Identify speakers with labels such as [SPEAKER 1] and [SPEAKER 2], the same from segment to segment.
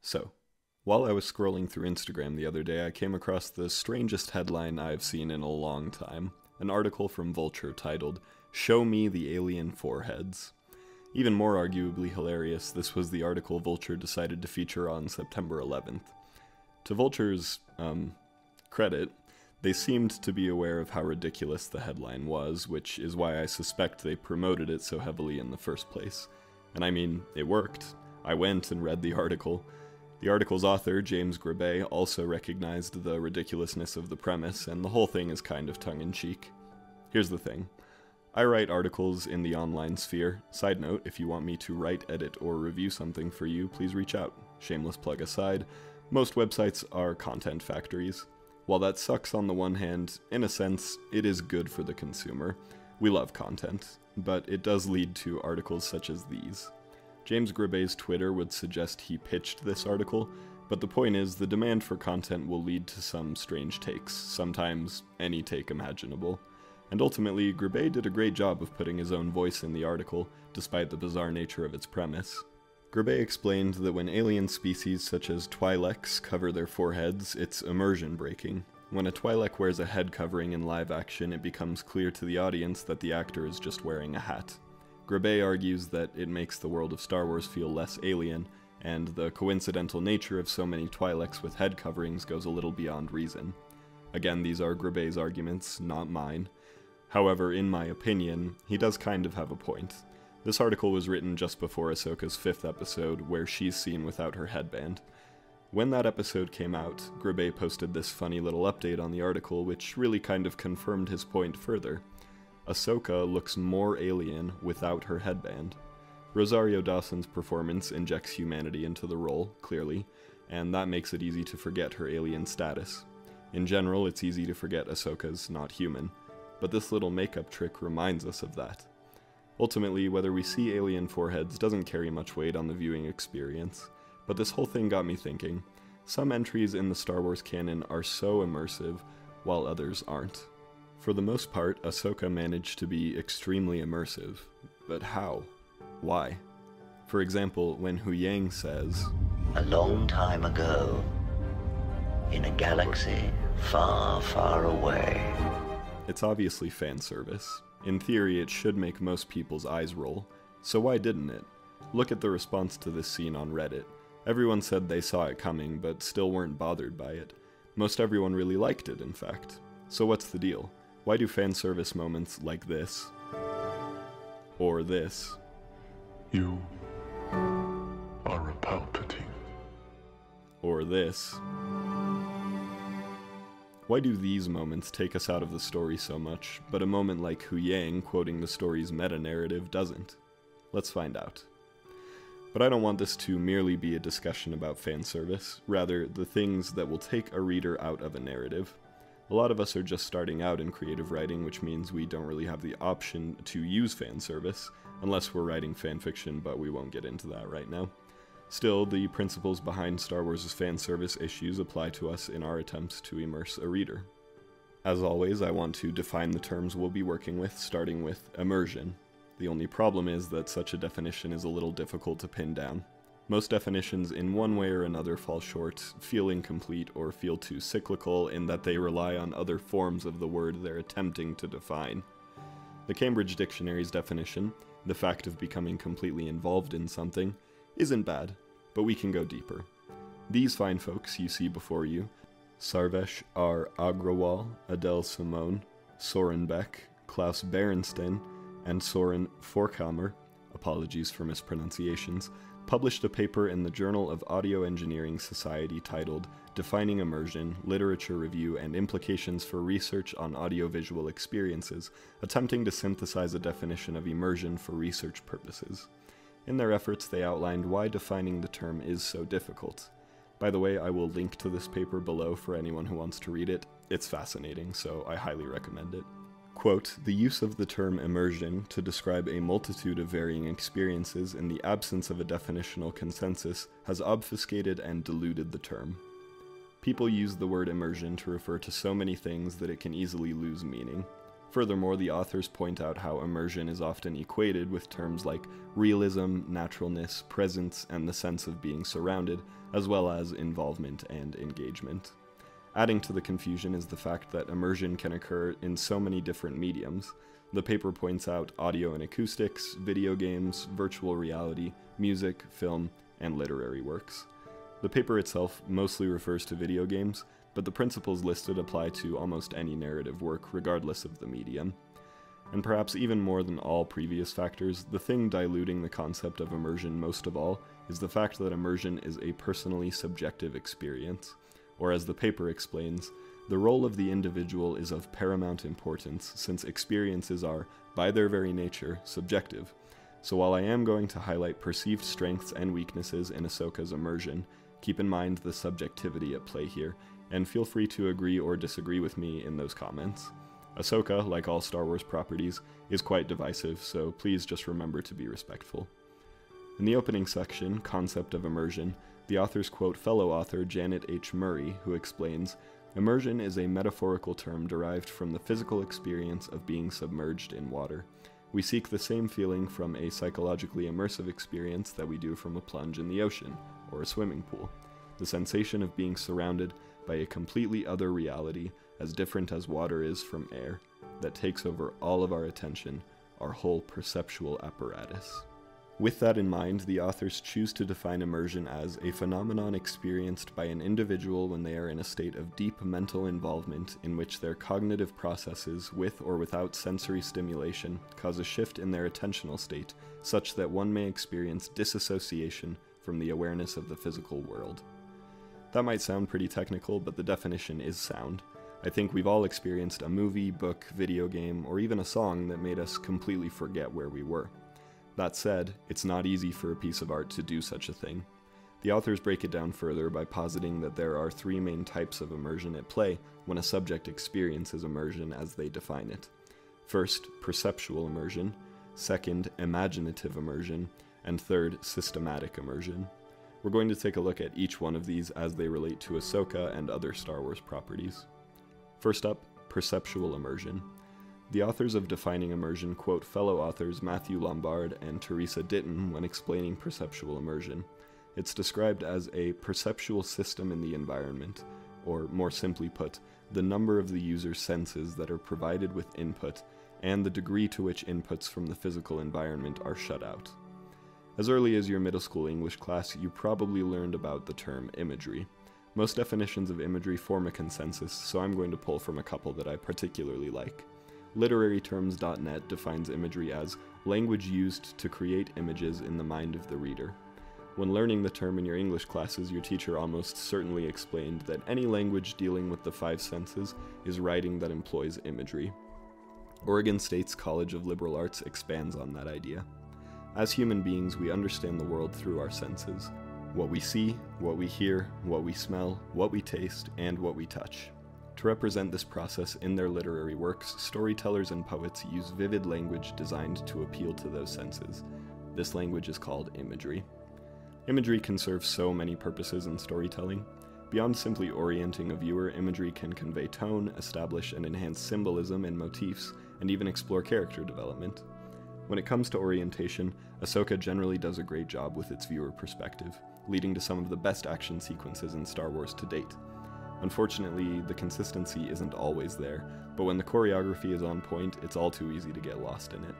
[SPEAKER 1] So, while I was scrolling through Instagram the other day, I came across the strangest headline I've seen in a long time. An article from Vulture titled, "Show Me the Alien Foreheads." Even more arguably hilarious, this was the article Vulture decided to feature on September 11th. To Vulture's, credit, they seemed to be aware of how ridiculous the headline was, which is why I suspect they promoted it so heavily in the first place. And I mean, it worked. I went and read the article. The article's author, James Grebe, also recognized the ridiculousness of the premise, and the whole thing is kind of tongue-in-cheek. Here's the thing. I write articles in the online sphere. Side note, if you want me to write, edit, or review something for you, please reach out. Shameless plug aside, most websites are content factories. While that sucks on the one hand, in a sense, it is good for the consumer. We love content, but it does lead to articles such as these. James Grebe's Twitter would suggest he pitched this article, but the point is the demand for content will lead to some strange takes, sometimes any take imaginable. And ultimately, Grebe did a great job of putting his own voice in the article, despite the bizarre nature of its premise. Grebe explained that when alien species such as Twi'leks cover their foreheads, it's immersion breaking. When a Twi'lek wears a head covering in live action, it becomes clear to the audience that the actor is just wearing a hat. Grebe argues that it makes the world of Star Wars feel less alien, and the coincidental nature of so many Twi'leks with head coverings goes a little beyond reason. Again, these are Grebe's arguments, not mine. However, in my opinion, he does kind of have a point. This article was written just before Ahsoka's 5th episode, where she's seen without her headband. When that episode came out, Grebe posted this funny little update on the article, which really kind of confirmed his point further. Ahsoka looks more alien without her headband. Rosario Dawson's performance injects humanity into the role, clearly, and that makes it easy to forget her alien status. In general, it's easy to forget Ahsoka's not human, but this little makeup trick reminds us of that. Ultimately, whether we see alien foreheads doesn't carry much weight on the viewing experience, but this whole thing got me thinking. Some entries in the Star Wars canon are so immersive, while others aren't. For the most part, Ahsoka managed to be extremely immersive, but how? Why? For example, when Huyang says,
[SPEAKER 2] "A long time ago, in a galaxy far, far away."
[SPEAKER 1] It's obviously fan service. In theory, it should make most people's eyes roll. So why didn't it? Look at the response to this scene on Reddit. Everyone said they saw it coming, but still weren't bothered by it. Most everyone really liked it, in fact. So what's the deal? Why do fan service moments like this, or this,
[SPEAKER 3] "You are a Palpatine,"
[SPEAKER 1] or this? Why do these moments take us out of the story so much, but a moment like Huyang quoting the story's meta-narrative doesn't? Let's find out. But I don't want this to merely be a discussion about fan service, rather the things that will take a reader out of a narrative. A lot of us are just starting out in creative writing, which means we don't really have the option to use fan service, unless we're writing fanfiction, but we won't get into that right now. Still, the principles behind Star Wars' fan service issues apply to us in our attempts to immerse a reader. As always, I want to define the terms we'll be working with, starting with immersion. The only problem is that such a definition is a little difficult to pin down. Most definitions in one way or another fall short, feel incomplete, or feel too cyclical in that they rely on other forms of the word they're attempting to define. The Cambridge Dictionary's definition, the fact of becoming completely involved in something, isn't bad, but we can go deeper. These fine folks you see before you, Sarvesh R. Agrawal, Adele Simone, Soren Beck, Klaus Berensten, and Soren Forkhammer, apologies for mispronunciations, published a paper in the Journal of Audio Engineering Society titled Defining Immersion, Literature Review and Implications for Research on Audiovisual Experiences, attempting to synthesize a definition of immersion for research purposes. In their efforts, they outlined why defining the term is so difficult. By the way, I will link to this paper below for anyone who wants to read it. It's fascinating, so I highly recommend it. Quote, "The use of the term immersion to describe a multitude of varying experiences in the absence of a definitional consensus has obfuscated and diluted the term. People use the word immersion to refer to so many things that it can easily lose meaning. Furthermore, the authors point out how immersion is often equated with terms like realism, naturalness, presence, and the sense of being surrounded, as well as involvement and engagement. Adding to the confusion is the fact that immersion can occur in so many different mediums. The paper points out audio and acoustics, video games, virtual reality, music, film, and literary works. The paper itself mostly refers to video games, but the principles listed apply to almost any narrative work, regardless of the medium. And perhaps even more than all previous factors, the thing diluting the concept of immersion most of all is the fact that immersion is a personally subjective experience. Or as the paper explains, the role of the individual is of paramount importance, since experiences are, by their very nature, subjective. So while I am going to highlight perceived strengths and weaknesses in Ahsoka's immersion, keep in mind the subjectivity at play here, and feel free to agree or disagree with me in those comments. Ahsoka, like all Star Wars properties, is quite divisive, so please just remember to be respectful. In the opening section, Concept of Immersion, the authors quote fellow author Janet H. Murray, who explains, "Immersion is a metaphorical term derived from the physical experience of being submerged in water. We seek the same feeling from a psychologically immersive experience that we do from a plunge in the ocean, or a swimming pool. The sensation of being surrounded by a completely other reality, as different as water is from air, that takes over all of our attention, our whole perceptual apparatus." With that in mind, the authors choose to define immersion as a phenomenon experienced by an individual when they are in a state of deep mental involvement in which their cognitive processes, with or without sensory stimulation, cause a shift in their attentional state, such that one may experience disassociation from the awareness of the physical world. That might sound pretty technical, but the definition is sound. I think we've all experienced a movie, book, video game, or even a song that made us completely forget where we were. That said, it's not easy for a piece of art to do such a thing. The authors break it down further by positing that there are three main types of immersion at play when a subject experiences immersion as they define it. First, perceptual immersion. Second, imaginative immersion. And third, systematic immersion. We're going to take a look at each one of these as they relate to Ahsoka and other Star Wars properties. First up, perceptual immersion. The authors of defining immersion quote fellow authors Matthew Lombard and Teresa Ditton when explaining perceptual immersion. It's described as a perceptual system in the environment, or more simply put, the number of the user's senses that are provided with input, and the degree to which inputs from the physical environment are shut out. As early as your middle school English class, you probably learned about the term imagery. Most definitions of imagery form a consensus, so I'm going to pull from a couple that I particularly like. LiteraryTerms.net defines imagery as language used to create images in the mind of the reader. When learning the term in your English classes, your teacher almost certainly explained that any language dealing with the five senses is writing that employs imagery. Oregon State's College of Liberal Arts expands on that idea. As human beings, we understand the world through our senses. What we see, what we hear, what we smell, what we taste, and what we touch. To represent this process in their literary works, storytellers and poets use vivid language designed to appeal to those senses. This language is called imagery. Imagery can serve so many purposes in storytelling. Beyond simply orienting a viewer, imagery can convey tone, establish and enhance symbolism and motifs, and even explore character development. When it comes to orientation, Ahsoka generally does a great job with its viewer perspective, leading to some of the best action sequences in Star Wars to date. Unfortunately, the consistency isn't always there, but when the choreography is on point, it's all too easy to get lost in it.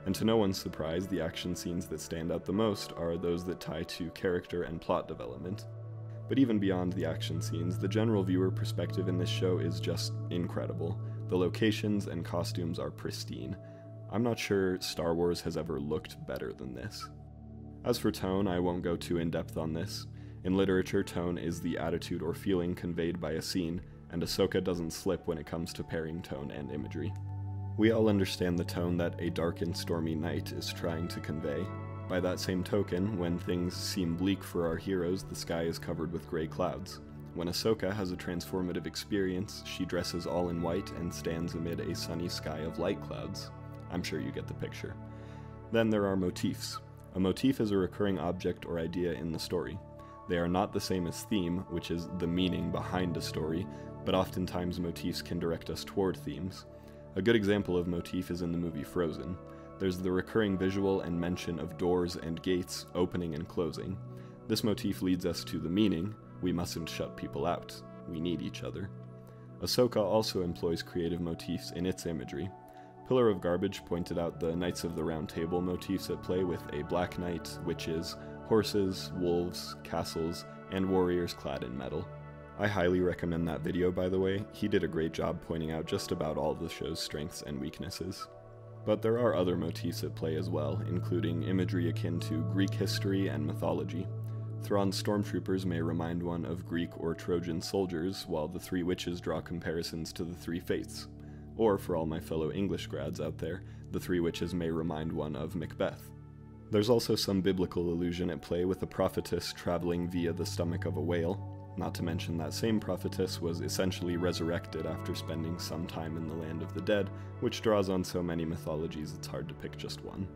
[SPEAKER 1] And to no one's surprise, the action scenes that stand out the most are those that tie to character and plot development. But even beyond the action scenes, the general viewer perspective in this show is just incredible. The locations and costumes are pristine. I'm not sure Star Wars has ever looked better than this. As for tone, I won't go too in-depth on this. In literature, tone is the attitude or feeling conveyed by a scene, and Ahsoka doesn't slip when it comes to pairing tone and imagery. We all understand the tone that a dark and stormy night is trying to convey. By that same token, when things seem bleak for our heroes, the sky is covered with gray clouds. When Ahsoka has a transformative experience, she dresses all in white and stands amid a sunny sky of light clouds. I'm sure you get the picture. Then there are motifs. A motif is a recurring object or idea in the story. They are not the same as theme, which is the meaning behind a story, but oftentimes motifs can direct us toward themes. A good example of motif is in the movie Frozen. There's the recurring visual and mention of doors and gates opening and closing. This motif leads us to the meaning, we mustn't shut people out, we need each other. Ahsoka also employs creative motifs in its imagery. Pillar of Garbage pointed out the Knights of the Round Table motifs at play with a Black Knight, witches, horses, wolves, castles, and warriors clad in metal. I highly recommend that video, by the way. He did a great job pointing out just about all the show's strengths and weaknesses. But there are other motifs at play as well, including imagery akin to Greek history and mythology. Thrawn's stormtroopers may remind one of Greek or Trojan soldiers, while the three witches draw comparisons to the three faiths. Or, for all my fellow English grads out there, the three witches may remind one of Macbeth. There's also some biblical allusion at play with a prophetess traveling via the stomach of a whale, not to mention that same prophetess was essentially resurrected after spending some time in the land of the dead, which draws on so many mythologies it's hard to pick just one.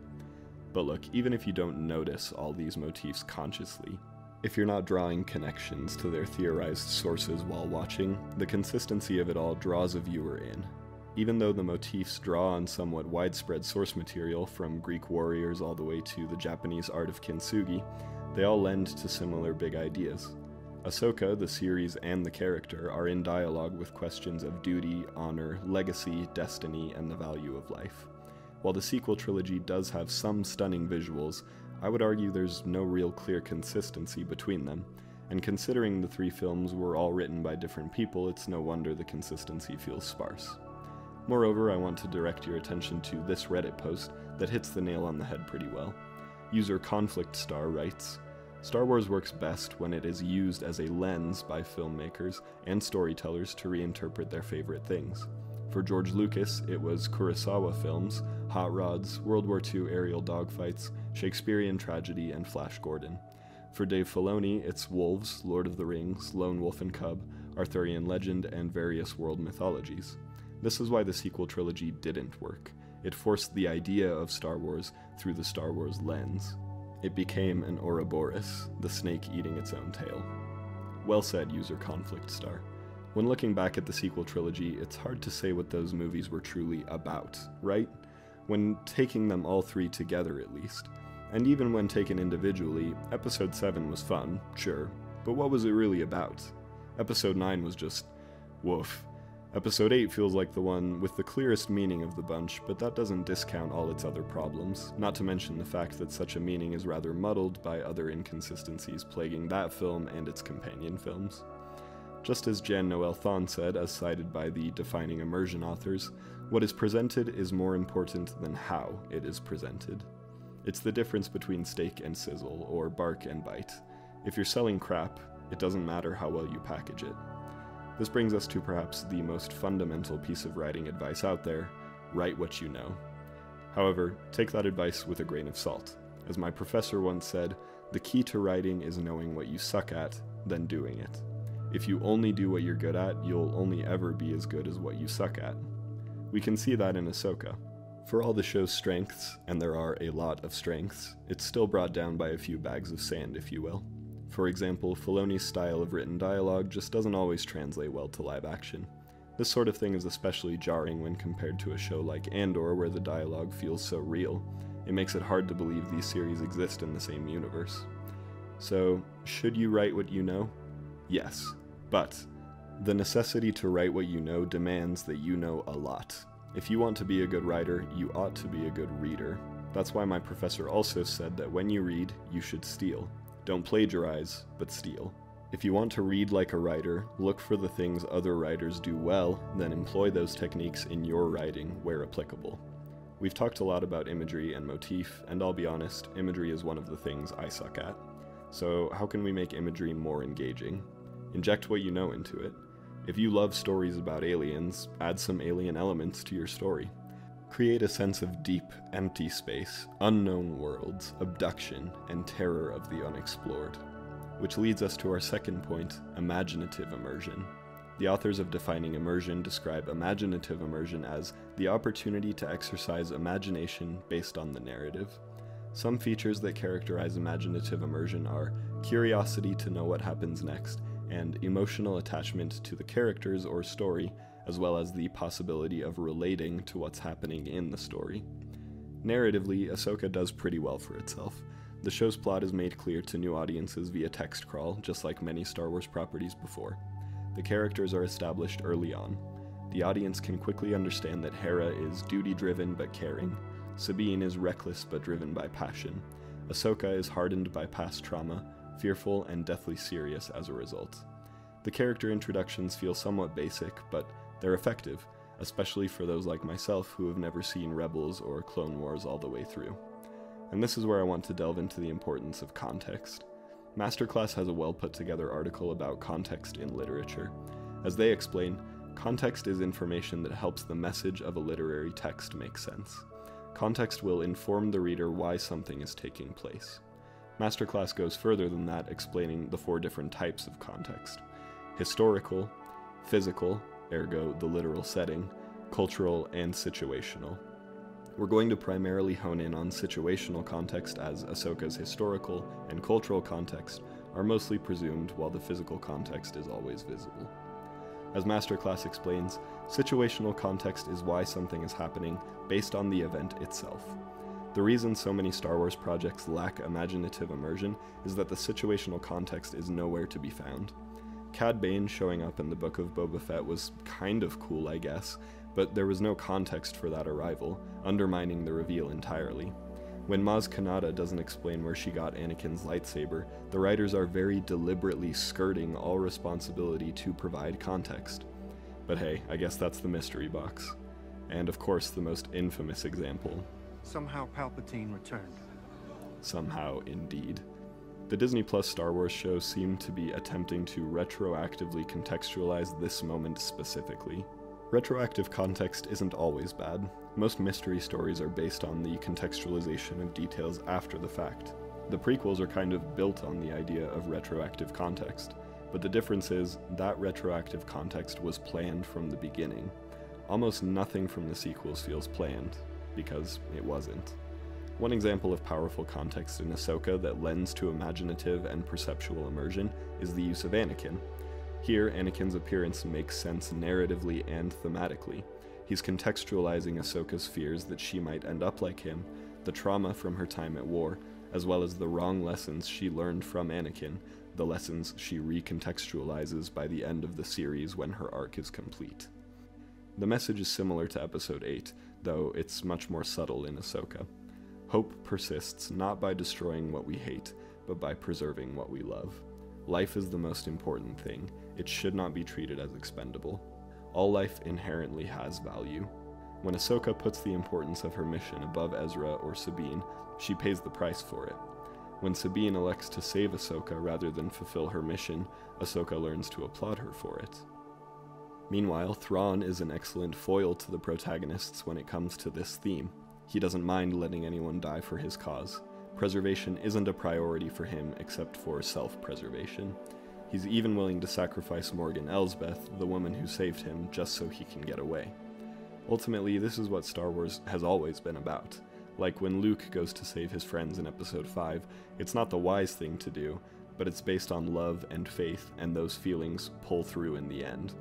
[SPEAKER 1] But look, even if you don't notice all these motifs consciously, if you're not drawing connections to their theorized sources while watching, the consistency of it all draws a viewer in. Even though the motifs draw on somewhat widespread source material from Greek warriors all the way to the Japanese art of kintsugi, they all lend to similar big ideas. Ahsoka, the series, and the character are in dialogue with questions of duty, honor, legacy, destiny, and the value of life. While the sequel trilogy does have some stunning visuals, I would argue there's no real clear consistency between them, and considering the three films were all written by different people, it's no wonder the consistency feels sparse. Moreover, I want to direct your attention to this Reddit post that hits the nail on the head pretty well. User Conflict Star writes, "Star Wars works best when it is used as a lens by filmmakers and storytellers to reinterpret their favorite things. For George Lucas, it was Kurosawa films, Hot Rods, World War II aerial dogfights, Shakespearean tragedy, and Flash Gordon. For Dave Filoni, it's Wolves, Lord of the Rings, Lone Wolf and Cub, Arthurian legend, and various world mythologies. This is why the sequel trilogy didn't work. It forced the idea of Star Wars through the Star Wars lens. It became an Ouroboros, the snake eating its own tail." Well said, User Conflict Star. When looking back at the sequel trilogy, it's hard to say what those movies were truly about, right? When taking them all three together at least. And even when taken individually, Episode 7 was fun, sure, but what was it really about? Episode 9 was just woof. Episode 8 feels like the one with the clearest meaning of the bunch, but that doesn't discount all its other problems, not to mention the fact that such a meaning is rather muddled by other inconsistencies plaguing that film and its companion films. Just as Jan Noel Thon said, as cited by the Defining Immersion authors, what is presented is more important than how it is presented. It's the difference between steak and sizzle, or bark and bite. If you're selling crap, it doesn't matter how well you package it. This brings us to perhaps the most fundamental piece of writing advice out there: write what you know. However, take that advice with a grain of salt. As my professor once said, the key to writing is knowing what you suck at, then doing it. If you only do what you're good at, you'll only ever be as good as what you suck at. We can see that in Ahsoka. For all the show's strengths, and there are a lot of strengths, it's still brought down by a few bags of sand, if you will. For example, Filoni's style of written dialogue just doesn't always translate well to live action. This sort of thing is especially jarring when compared to a show like Andor, where the dialogue feels so real. It makes it hard to believe these series exist in the same universe. So, should you write what you know? Yes, but the necessity to write what you know demands that you know a lot. If you want to be a good writer, you ought to be a good reader. That's why my professor also said that when you read, you should steal. Don't plagiarize, but steal. If you want to read like a writer, look for the things other writers do well, then employ those techniques in your writing where applicable. We've talked a lot about imagery and motif, and I'll be honest, imagery is one of the things I suck at. So how can we make imagery more engaging? Inject what you know into it. If you love stories about aliens, add some alien elements to your story. Create a sense of deep, empty space, unknown worlds, abduction, and terror of the unexplored. Which leads us to our second point, imaginative immersion. The authors of Defining Immersion describe imaginative immersion as the opportunity to exercise imagination based on the narrative. Some features that characterize imaginative immersion are curiosity to know what happens next, and emotional attachment to the characters or story, as well as the possibility of relating to what's happening in the story. Narratively, Ahsoka does pretty well for itself. The show's plot is made clear to new audiences via text crawl, just like many Star Wars properties before. The characters are established early on. The audience can quickly understand that Hera is duty-driven but caring. Sabine is reckless but driven by passion. Ahsoka is hardened by past trauma, fearful and deathly serious as a result. The character introductions feel somewhat basic, but they're effective, especially for those like myself who have never seen Rebels or Clone Wars all the way through. And this is where I want to delve into the importance of context. Masterclass has a well put together article about context in literature. As they explain, context is information that helps the message of a literary text make sense. Context will inform the reader why something is taking place. Masterclass goes further than that, explaining the 4 different types of context: historical, physical, ergo the literal setting, cultural, and situational. We're going to primarily hone in on situational context, as Ahsoka's historical and cultural context are mostly presumed while the physical context is always visible. As Masterclass explains, situational context is why something is happening based on the event itself. The reason so many Star Wars projects lack imaginative immersion is that the situational context is nowhere to be found. Cad Bane showing up in the Book of Boba Fett was kind of cool, I guess, but there was no context for that arrival, undermining the reveal entirely. When Maz Kanata doesn't explain where she got Anakin's lightsaber, the writers are very deliberately skirting all responsibility to provide context. But hey, I guess that's the mystery box. And of course, the most infamous example.
[SPEAKER 4] Somehow Palpatine returned.
[SPEAKER 1] Somehow, indeed. The Disney Plus Star Wars show seemed to be attempting to retroactively contextualize this moment specifically. Retroactive context isn't always bad. Most mystery stories are based on the contextualization of details after the fact. The prequels are kind of built on the idea of retroactive context, but the difference is that retroactive context was planned from the beginning. Almost nothing from the sequels feels planned, because it wasn't. One example of powerful context in Ahsoka that lends to imaginative and perceptual immersion is the use of Anakin. Here, Anakin's appearance makes sense narratively and thematically. He's contextualizing Ahsoka's fears that she might end up like him, the trauma from her time at war, as well as the wrong lessons she learned from Anakin, the lessons she recontextualizes by the end of the series when her arc is complete. The message is similar to Episode 8, though it's much more subtle in Ahsoka. Hope persists not by destroying what we hate, but by preserving what we love. Life is the most important thing. It should not be treated as expendable. All life inherently has value. When Ahsoka puts the importance of her mission above Ezra or Sabine, she pays the price for it. When Sabine elects to save Ahsoka rather than fulfill her mission, Ahsoka learns to applaud her for it. Meanwhile, Thrawn is an excellent foil to the protagonists when it comes to this theme. He doesn't mind letting anyone die for his cause. Preservation isn't a priority for him except for self-preservation. He's even willing to sacrifice Morgan Elsbeth, the woman who saved him, just so he can get away. Ultimately, this is what Star Wars has always been about. Like when Luke goes to save his friends in Episode 5, it's not the wise thing to do, but it's based on love and faith, and those feelings pull through in the end.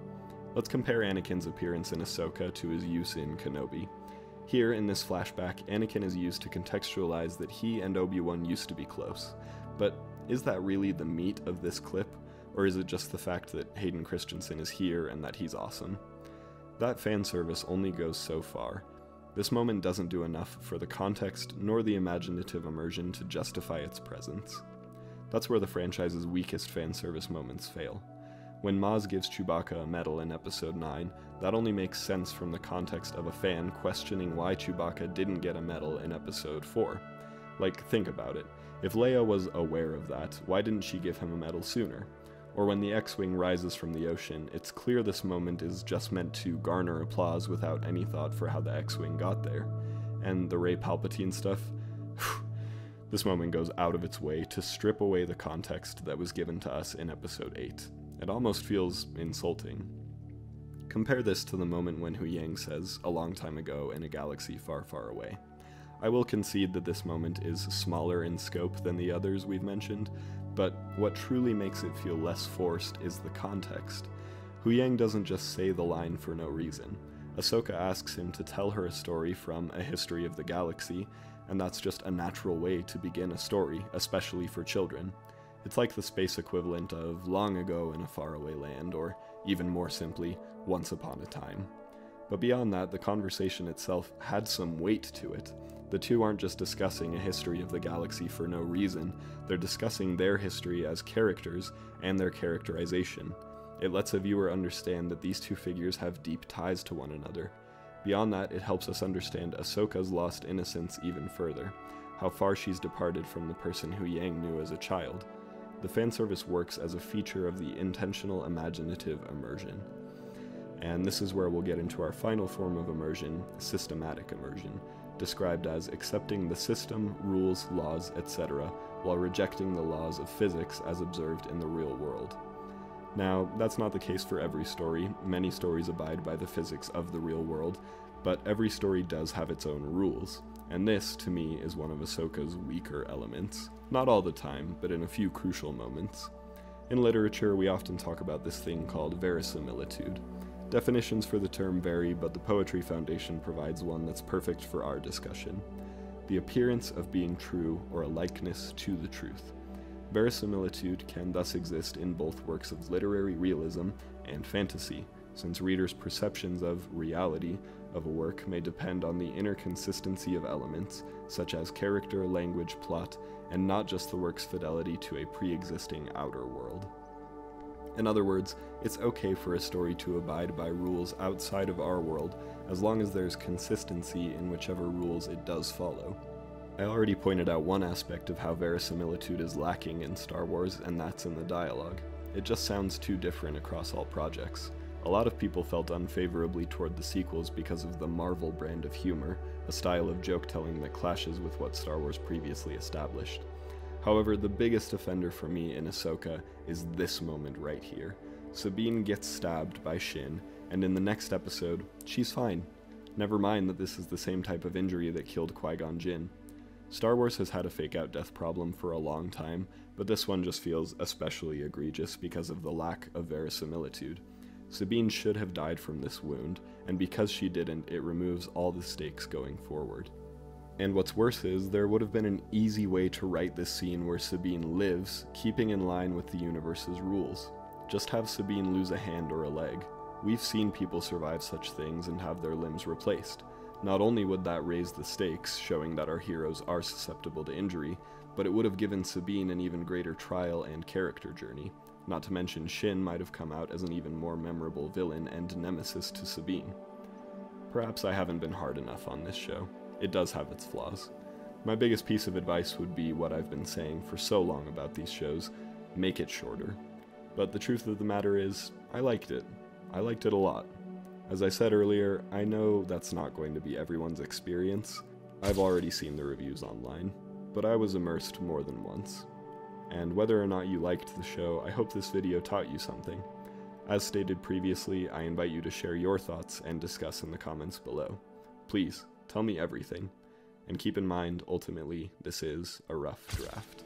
[SPEAKER 1] Let's compare Anakin's appearance in Ahsoka to his use in Kenobi. Here, in this flashback, Anakin is used to contextualize that he and Obi-Wan used to be close. But is that really the meat of this clip, or is it just the fact that Hayden Christensen is here and that he's awesome? That fan service only goes so far. This moment doesn't do enough for the context nor the imaginative immersion to justify its presence. That's where the franchise's weakest fan service moments fail. When Maz gives Chewbacca a medal in Episode 9, that only makes sense from the context of a fan questioning why Chewbacca didn't get a medal in Episode 4. Like, think about it. If Leia was aware of that, why didn't she give him a medal sooner? Or when the X-Wing rises from the ocean, it's clear this moment is just meant to garner applause without any thought for how the X-Wing got there. And the Rey Palpatine stuff? This moment goes out of its way to strip away the context that was given to us in Episode 8. It almost feels insulting. Compare this to the moment when Hu Yang says, "a long time ago in a galaxy far, far away." I will concede that this moment is smaller in scope than the others we've mentioned, but what truly makes it feel less forced is the context. Huyang doesn't just say the line for no reason. Ahsoka asks him to tell her a story from A History of the Galaxy, and that's just a natural way to begin a story, especially for children. It's like the space equivalent of Long Ago in a Faraway Land, or even more simply, Once Upon a Time. But beyond that, the conversation itself had some weight to it. The two aren't just discussing A History of the Galaxy for no reason, they're discussing their history as characters and their characterization. It lets a viewer understand that these two figures have deep ties to one another. Beyond that, it helps us understand Ahsoka's lost innocence even further, how far she's departed from the person Huyang knew as a child. The fanservice works as a feature of the intentional imaginative immersion. And this is where we'll get into our final form of immersion, systematic immersion, described as accepting the system, rules, laws, etc., while rejecting the laws of physics as observed in the real world. Now, that's not the case for every story. Many stories abide by the physics of the real world, but every story does have its own rules, and this, to me, is one of Ahsoka's weaker elements. Not all the time, but in a few crucial moments. In literature, we often talk about this thing called verisimilitude. Definitions for the term vary, but the Poetry Foundation provides one that's perfect for our discussion. The appearance of being true, or a likeness to the truth. Verisimilitude can thus exist in both works of literary realism and fantasy, since readers' perceptions of reality of a work may depend on the inner consistency of elements, such as character, language, plot, and not just the work's fidelity to a pre-existing outer world. In other words, it's okay for a story to abide by rules outside of our world, as long as there's consistency in whichever rules it does follow. I already pointed out one aspect of how verisimilitude is lacking in Star Wars, and that's in the dialogue. It just sounds too different across all projects. A lot of people felt unfavorably toward the sequels because of the Marvel brand of humor, a style of joke-telling that clashes with what Star Wars previously established. However, the biggest offender for me in Ahsoka is this moment right here. Sabine gets stabbed by Shin, and in the next episode, she's fine. Never mind that this is the same type of injury that killed Qui-Gon Jinn. Star Wars has had a fake-out death problem for a long time, but this one just feels especially egregious because of the lack of verisimilitude. Sabine should have died from this wound, and because she didn't, it removes all the stakes going forward. And what's worse is, there would have been an easy way to write this scene where Sabine lives, keeping in line with the universe's rules. Just have Sabine lose a hand or a leg. We've seen people survive such things and have their limbs replaced. Not only would that raise the stakes, showing that our heroes are susceptible to injury, but it would have given Sabine an even greater trial and character journey. Not to mention Shin might have come out as an even more memorable villain and nemesis to Sabine. Perhaps I haven't been hard enough on this show. It does have its flaws. My biggest piece of advice would be what I've been saying for so long about these shows: make it shorter. But the truth of the matter is, I liked it. I liked it a lot. As I said earlier, I know that's not going to be everyone's experience. I've already seen the reviews online, but I was immersed more than once. And whether or not you liked the show, I hope this video taught you something. As stated previously, I invite you to share your thoughts and discuss in the comments below. Please, tell me everything. And keep in mind, ultimately, this is a rough draft.